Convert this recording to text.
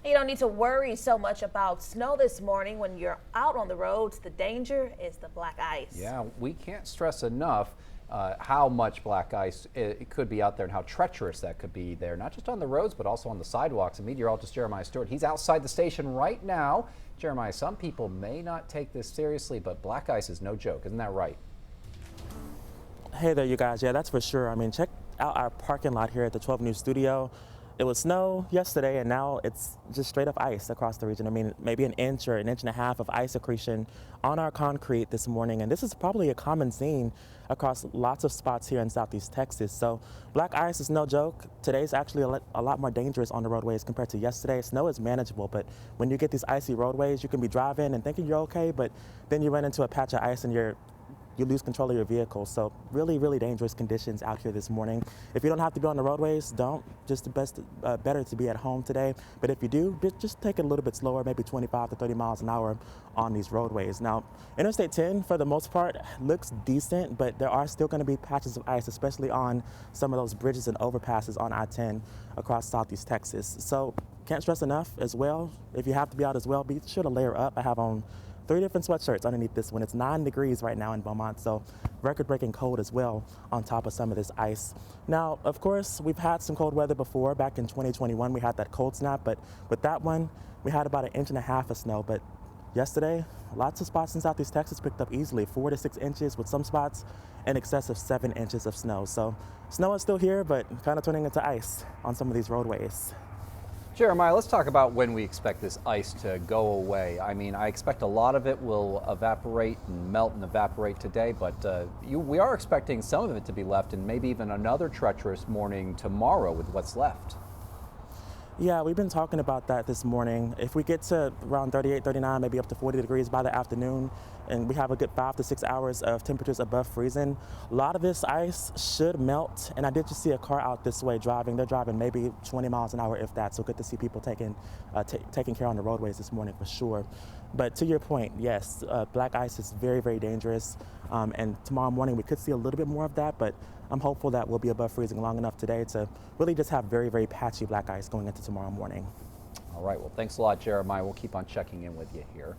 You don't need to worry so much about snow this morning when you're out on the roads. The danger is the black ice. Yeah, we can't stress enough how much black ice it could be out there and how treacherous that could be there, not just on the roads, but also on the sidewalks. And meteorologist Jeremiah Stewart, he's outside the station right now. Jeremiah, some people may not take this seriously, but black ice is no joke. Isn't that right? Hey there, you guys. Yeah, that's for sure. I mean, check out our parking lot here at the 12 News studio. It was snow yesterday, and now it's just straight up ice across the region. I mean, maybe an inch or an inch and a half of ice accretion on our concrete this morning. And this is probably a common scene across lots of spots here in Southeast Texas. So black ice is no joke. Today's actually a lot more dangerous on the roadways compared to yesterday. Snow is manageable, but when you get these icy roadways, you can be driving and thinking you're okay, but then you run into a patch of ice and you lose control of your vehicle. So really, really dangerous conditions out here this morning. If you don't have to be on the roadways, don't. Just better to be at home today. But if you do, just take it a little bit slower, maybe 25 to 30 miles an hour on these roadways. Now, Interstate 10, for the most part, looks decent, but there are still going to be patches of ice, especially on some of those bridges and overpasses on I-10 across Southeast Texas. So can't stress enough as well. If you have to be out as well, be sure to layer up. I have on 3 different sweatshirts underneath this one. It's 9 degrees right now in Beaumont, so record-breaking cold as well on top of some of this ice. Now, of course, we've had some cold weather before. Back in 2021, we had that cold snap, but with that one, we had about 1.5 inches of snow. But yesterday, lots of spots in Southeast Texas picked up easily 4 to 6 inches, with some spots in excess of 7 inches of snow. So snow is still here, but kind of turning into ice on some of these roadways. Jeremiah, let's talk about when we expect this ice to go away. I mean, I expect a lot of it will evaporate and melt and evaporate today, but we are expecting some of it to be left and maybe even another treacherous morning tomorrow with what's left. Yeah, we've been talking about that this morning. If we get to around 38, 39, maybe up to 40 degrees by the afternoon, and we have a good 5 to 6 hours of temperatures above freezing, a lot of this ice should melt. And I did just see a car out this way driving. They're driving maybe 20 miles an hour, if that. So good to see people taking care on the roadways this morning for sure. But to your point, yes, black ice is very, very dangerous. And tomorrow morning we could see a little bit more of that, but I'm hopeful that we'll be above freezing long enough today to really just have very, very patchy black ice going into tomorrow morning. All right, well, thanks a lot, Jeremiah. We'll keep on checking in with you here.